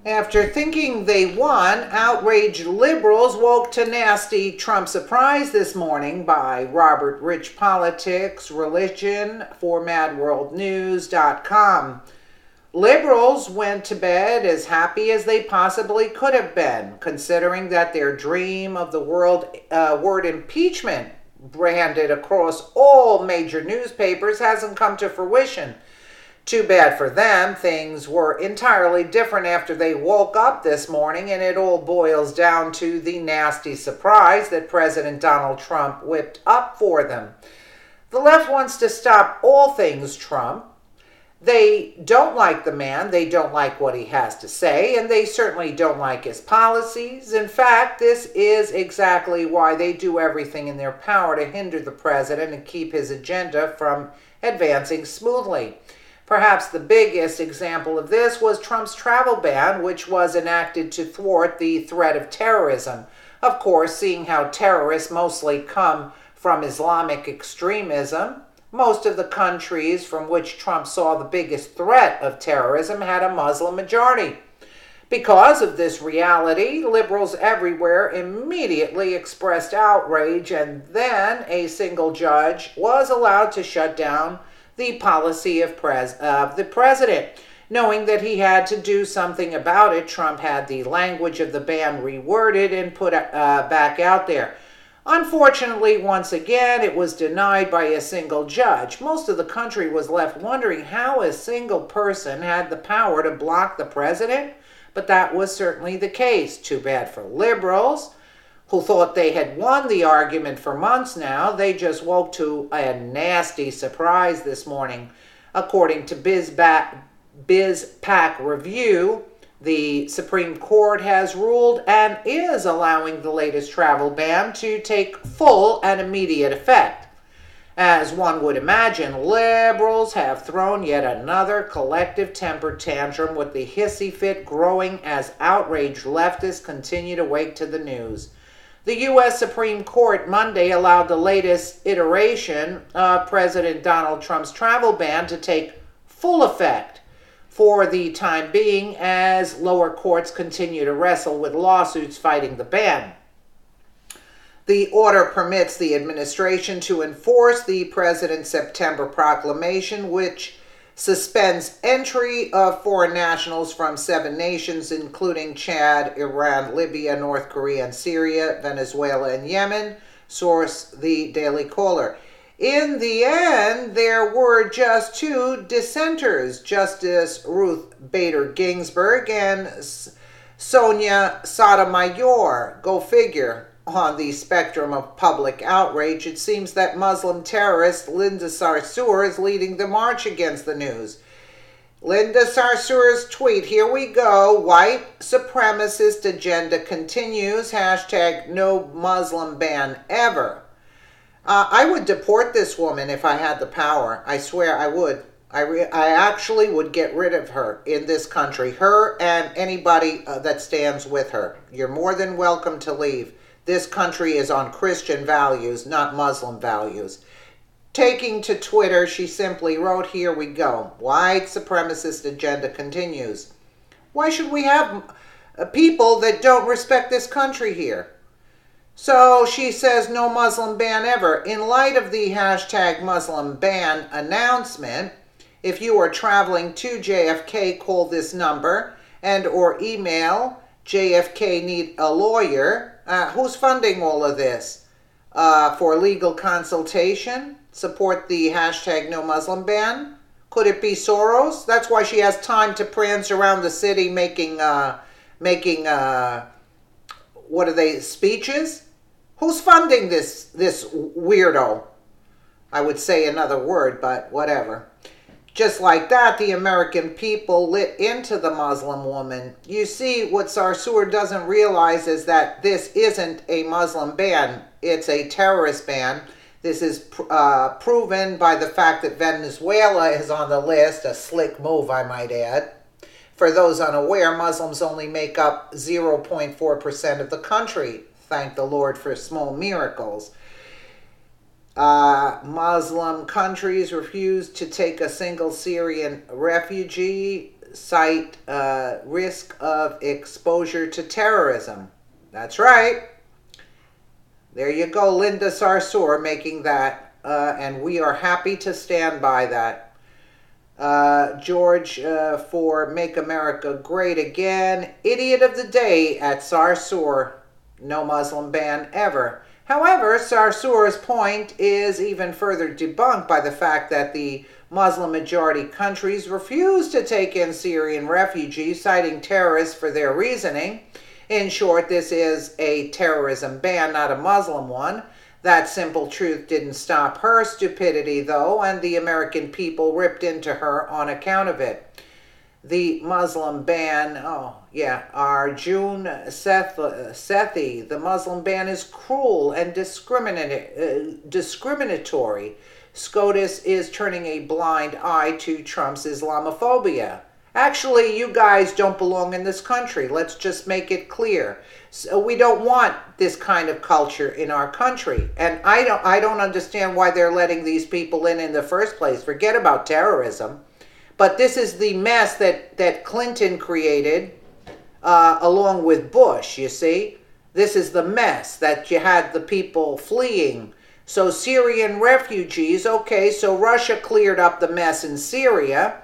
After thinking they won, outraged liberals woke to nasty Trump surprise this morning by Robert Rich Politics, Religion for MadWorldNews.com. Liberals went to bed as happy as they possibly could have been, considering that their dream of the word impeachment branded across all major newspapers hasn't come to fruition. Too bad for them, things were entirely different after they woke up this morning, and it all boils down to the nasty surprise that President Donald Trump whipped up for them. The left wants to stop all things Trump. They don't like the man, they don't like what he has to say, and they certainly don't like his policies. In fact, this is exactly why they do everything in their power to hinder the president and keep his agenda from advancing smoothly. Perhaps the biggest example of this was Trump's travel ban, which was enacted to thwart the threat of terrorism. Of course, seeing how terrorists mostly come from Islamic extremism, most of the countries from which Trump saw the biggest threat of terrorism had a Muslim majority. Because of this reality, liberals everywhere immediately expressed outrage, and then a single judge was allowed to shut down the policy of the president. Knowing that he had to do something about it, Trump had the language of the ban reworded and put back out there. Unfortunately, once again, it was denied by a single judge. Most of the country was left wondering how a single person had the power to block the president, but that was certainly the case. Too bad for liberals, who thought they had won the argument for months now. They just woke to a nasty surprise this morning. According to BizPac Review, the Supreme Court has ruled and is allowing the latest travel ban to take full and immediate effect. As one would imagine, liberals have thrown yet another collective temper tantrum, with the hissy fit growing as outraged leftists continue to wake to the news. The U.S. Supreme Court Monday allowed the latest iteration of President Donald Trump's travel ban to take full effect for the time being, as lower courts continue to wrestle with lawsuits fighting the ban. The order permits the administration to enforce the president's September proclamation, which suspends entry of foreign nationals from 7 nations, including Chad, Iran, Libya, North Korea, and Syria, Venezuela, and Yemen, source the Daily Caller. In the end, there were just 2 dissenters, Justice Ruth Bader Ginsburg and Sonia Sotomayor. Go figure. On the spectrum of public outrage, it seems that Muslim terrorist Linda Sarsour is leading the march against the news. Linda Sarsour's tweet, here we go, white supremacist agenda continues, hashtag no Muslim ban ever. I would deport this woman if I had the power. I swear I would. I actually would get rid of her in this country, her and anybody that stands with her. You're more than welcome to leave. This country is on Christian values, not Muslim values. Taking to Twitter, she simply wrote, here we go. White supremacist agenda continues. Why should we have people that don't respect this country here? So she says no Muslim ban ever. In light of the hashtag Muslim ban announcement, if you are traveling to JFK, call this number and or email JFK need a lawyer. Who's funding all of this? For legal consultation? Support the hashtag no Muslim ban? Could it be Soros? That's why she has time to prance around the city making what are they, speeches? Who's funding this weirdo? I would say another word, but whatever. Just like that, the American people lit into the Muslim woman. You see, what Sarsour doesn't realize is that this isn't a Muslim ban. It's a terrorist ban. This is proven by the fact that Venezuela is on the list, a slick move, I might add. For those unaware, Muslims only make up 0.4% of the country. Thank the Lord for small miracles. Muslim countries refused to take a single Syrian refugee. cite risk of exposure to terrorism. That's right. There you go, Linda Sarsour making that, and we are happy to stand by that. George for Make America Great Again. Idiot of the day at Sarsour. No Muslim ban ever. However, Sarsour's point is even further debunked by the fact that the Muslim majority countries refuse to take in Syrian refugees, citing terrorists for their reasoning. In short, this is a terrorism ban, not a Muslim one. That simple truth didn't stop her stupidity, though, and the American people ripped into her on account of it. The Muslim ban, Arjun Sethi, the Muslim ban is cruel and discriminatory. SCOTUS is turning a blind eye to Trump's Islamophobia. Actually, you guys don't belong in this country. Let's just make it clear. So we don't want this kind of culture in our country. And I don't understand why they're letting these people in the first place. Forget about terrorism. But this is the mess that Clinton created along with Bush, you see. This is the mess that you had the people fleeing. So Syrian refugees, okay, so Russia cleared up the mess in Syria.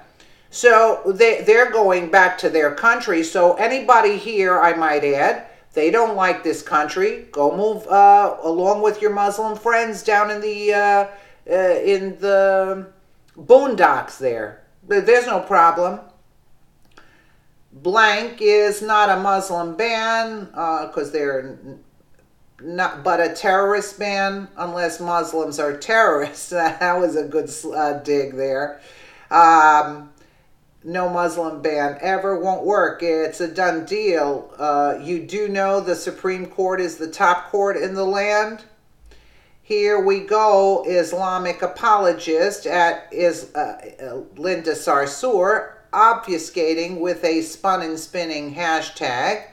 So they're going back to their country. So anybody here, I might add, they don't like this country. Go move along with your Muslim friends down in the boondocks there. There's no problem. Blank is not a Muslim ban because they're not, but a terrorist ban unless Muslims are terrorists. That was a good dig there. No Muslim ban ever won't work. It's a done deal. You do know the Supreme Court is the top court in the land? Here we go, Islamic apologist at Linda Sarsour, obfuscating with a spun and spinning hashtag,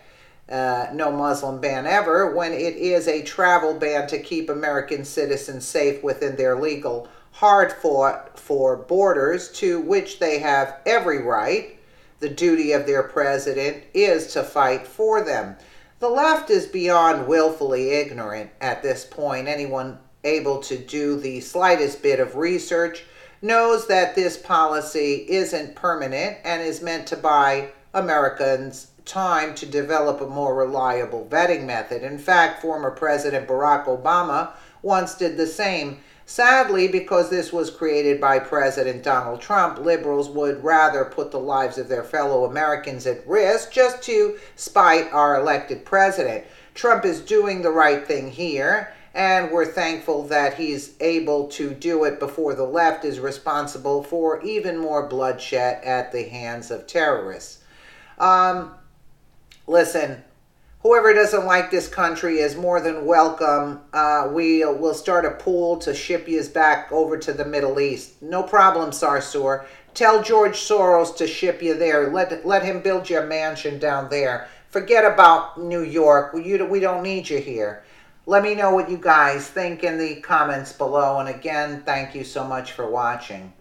no Muslim ban ever, when it is a travel ban to keep American citizens safe within their legal, hard-fought for borders to which they have every right. The duty of their president is to fight for them. The left is beyond willfully ignorant at this point. Anyone able to do the slightest bit of research knows that this policy isn't permanent and is meant to buy Americans time to develop a more reliable vetting method. In fact, former President Barack Obama once did the same. Sadly, because this was created by President Donald Trump, liberals would rather put the lives of their fellow Americans at risk just to spite our elected president. Trump is doing the right thing here, and we're thankful that he's able to do it before the left is responsible for even more bloodshed at the hands of terrorists. Listen, whoever doesn't like this country is more than welcome. We'll start a pool to ship you back over to the Middle East. No problem, Sarsour. Tell George Soros to ship you there. Let him build you a mansion down there. Forget about New York. We don't need you here. Let me know what you guys think in the comments below. And again, thank you so much for watching.